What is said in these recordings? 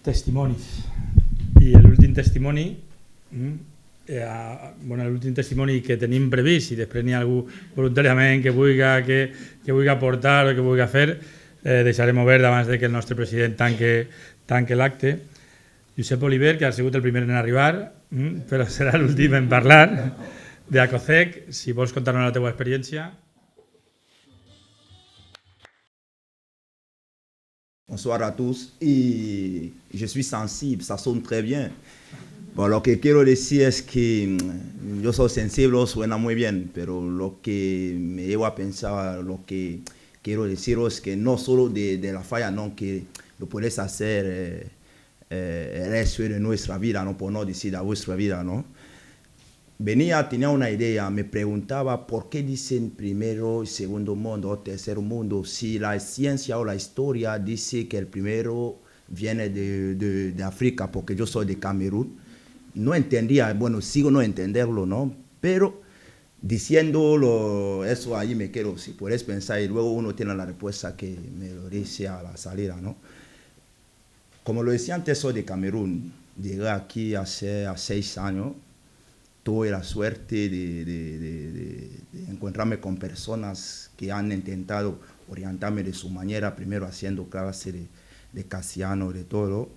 Testimonis. I l'últim testimoni, l'últim testimoni que tenim previst, si després n'hi ha algú voluntàriament que vulgui aportar o que vulgui fer, deixarem obert abans de que el nostre president tanque l'acte. Josep Oliver, que ha sigut el primer en arribar, però serà l'últim en parlar, d'Acocec. Si vols contar-nos la teva experiència. Bonsoir à tous. Y je suis sensible, ça sonne très bien. Bon, lo que quiero decir es que yo soy sensible, suena muy bien, pero lo que me lleva a pensar, lo que quiero deciros es que no solo de la falla, no, que lo puedes hacer el resto de nuestra vida, no por no decir a vuestra vida, ¿no? Tenía una idea, me preguntaba por qué dicen primero, segundo mundo o tercer mundo, si la ciencia o la historia dice que el primero viene de África, porque yo soy de Camerún. No entendía, bueno, sigo no entenderlo, ¿no? Pero diciéndolo, eso ahí me quedo, si puedes pensar, y luego uno tiene la respuesta que me lo dice a la salida, ¿no? Como lo decía antes, soy de Camerún, llegué aquí hace 6 años. Tuve la suerte de encontrarme con personas que han intentado orientarme de su manera, primero haciendo clase de castellano, de todo.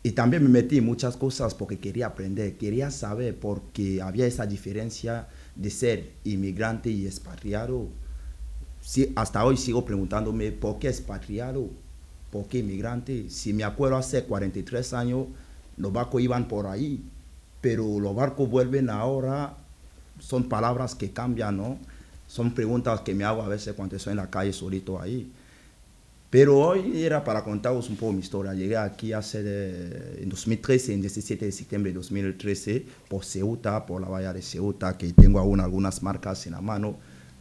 Y también me metí en muchas cosas porque quería aprender, quería saber, porque había esa diferencia de ser inmigrante y expatriado. Sí, hasta hoy sigo preguntándome por qué expatriado, por qué inmigrante. Si me acuerdo hace 43 años, los barcos iban por ahí. Pero los barcos vuelven ahora, son palabras que cambian, ¿no? Son preguntas que me hago a veces cuando estoy en la calle solito ahí. Pero hoy era para contaros un poco mi historia. Llegué aquí en 2013, en 17 de septiembre de 2013, por Ceuta, por la bahía de Ceuta, que tengo aún algunas marcas en la mano,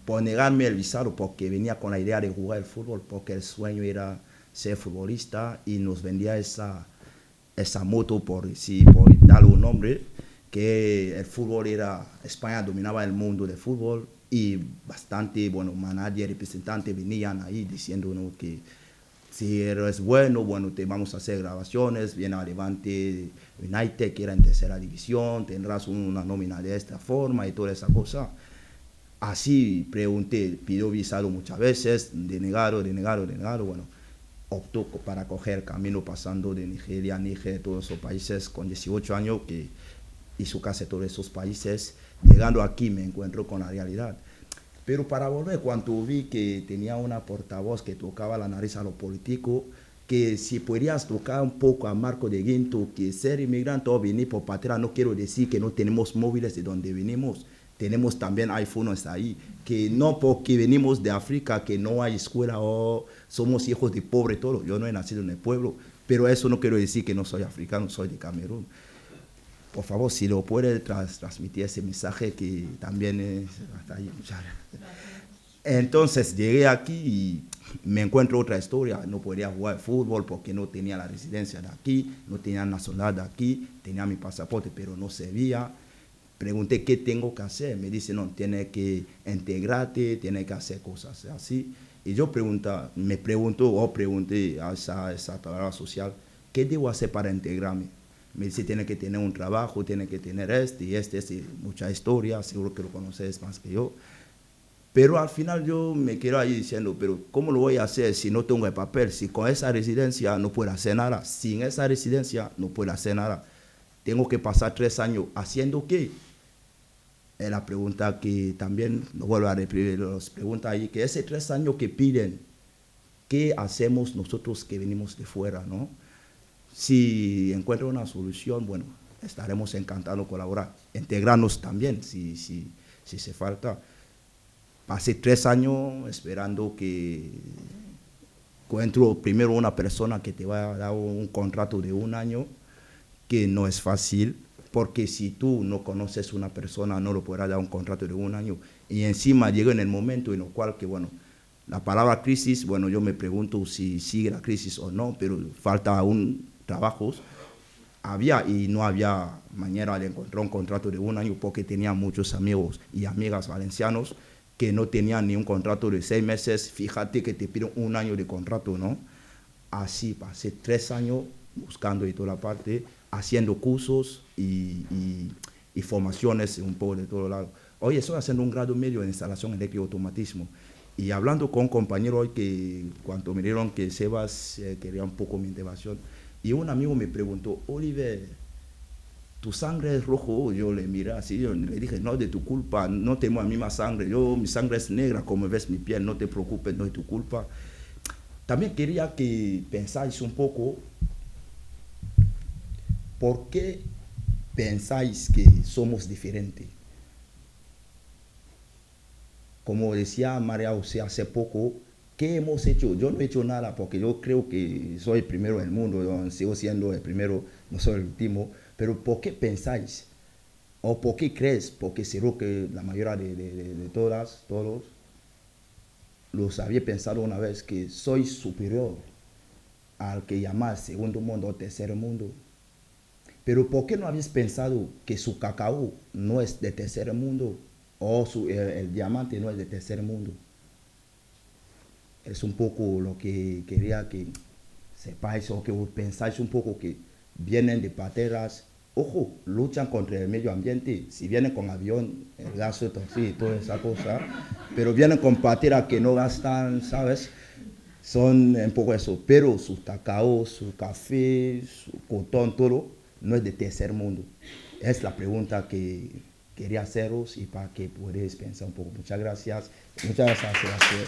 por negarme el visado, porque venía con la idea de jugar el fútbol, porque el sueño era ser futbolista y nos vendía esa moto, por darle un nombre, que el fútbol España dominaba el mundo del fútbol y bastante, manager, representantes venían ahí diciéndonos que si eres bueno, te vamos a hacer grabaciones, viene a Levante United, que era en tercera división, tendrás una nómina de esta forma y toda esa cosa. Así pregunté, pidió visado muchas veces, denegado, optó para coger el camino pasando de Nigeria, Níger, todos esos países con 18 años, que hizo casi todos esos países. Llegando aquí me encuentro con la realidad. Pero para volver, cuando vi que tenía una portavoz que tocaba la nariz a lo político, que si podrías tocar un poco a Marco de Guinto, que ser inmigrante o venir por patria no quiero decir que no tenemos móviles de donde venimos. Tenemos también iPhones ahí, que no porque venimos de África, que no hay escuela o somos hijos de pobre, todo. Yo no he nacido en el pueblo, pero eso no quiero decir que no soy africano, soy de Camerún. Por favor, si lo puede transmitir ese mensaje, que también hasta ahí. Muchas gracias. Entonces llegué aquí y me encuentro otra historia. No podía jugar fútbol porque no tenía la residencia de aquí, no tenía nacionalidad de aquí, tenía mi pasaporte, pero no servía. Pregunté qué tengo que hacer. Me dice, no, tienes que integrarte, tienes que hacer cosas así. Y yo pregunté a esa trabajadora social, ¿qué debo hacer para integrarme? Me dice, tiene que tener un trabajo, tiene que tener mucha historia, seguro que lo conoces más que yo. Pero al final yo me quedo ahí diciendo, pero ¿cómo lo voy a hacer si no tengo el papel? Si con esa residencia no puedo hacer nada, sin esa residencia no puedo hacer nada. Tengo que pasar 3 años haciendo qué. Es la pregunta que también, no vuelvo a repetir, los pregunta ahí, que ese 3 años que piden, ¿qué hacemos nosotros que venimos de fuera, no? Si encuentro una solución, estaremos encantados de colaborar. Integrarnos también, si se falta. Pasé 3 años esperando que encuentro primero una persona que te va a dar un contrato de 1 año, que no es fácil, porque si tú no conoces una persona, no le podrás dar un contrato de 1 año. Y encima llega en el momento en el cual la palabra crisis, yo me pregunto si sigue la crisis o no, pero falta aún trabajos. Había y no había manera de encontrar un contrato de 1 año, porque tenía muchos amigos y amigas valencianos que no tenían ni un contrato de 6 meses. Fíjate que te piden 1 año de contrato, ¿no? Así pasé 3 años buscando y toda la parte, haciendo cursos y formaciones un poco de todo lado. Hoy estoy haciendo un grado medio en instalación eléctrica y automatismo. Y hablando con un compañero hoy que cuando me dijeron que Sebas quería un poco mi intervención, y un amigo me preguntó, Oliver, tu sangre es rojo. Yo le miré así, yo le dije, no, de tu culpa, no tengo la misma sangre, mi sangre es negra, como ves mi piel, no te preocupes, no es tu culpa. También quería que pensáis un poco, ¿por qué pensáis que somos diferentes? Como decía María José hace poco, ¿qué hemos hecho? Yo no he hecho nada porque yo creo que soy el primero del mundo, yo sigo siendo el primero, no soy el último, pero ¿por qué pensáis? ¿O por qué crees? Porque seguro que la mayoría de todos los había pensado una vez que soy superior al que llama segundo mundo o tercer mundo. Pero ¿por qué no habéis pensado que su cacao no es de tercer mundo o el diamante no es de tercer mundo? Es un poco lo que quería que sepáis o que pensáis un poco, que vienen de pateras. Ojo, luchan contra el medio ambiente. Si vienen con avión, el gasto, sí, toda esa cosa, pero vienen con pateras que no gastan, ¿sabes? Son un poco eso. Pero su cacao, su café, su cotón, todo, no es de tercer mundo. Es la pregunta que quería haceros y para que podáis pensar un poco. Muchas gracias. Muchas gracias, Sebastián.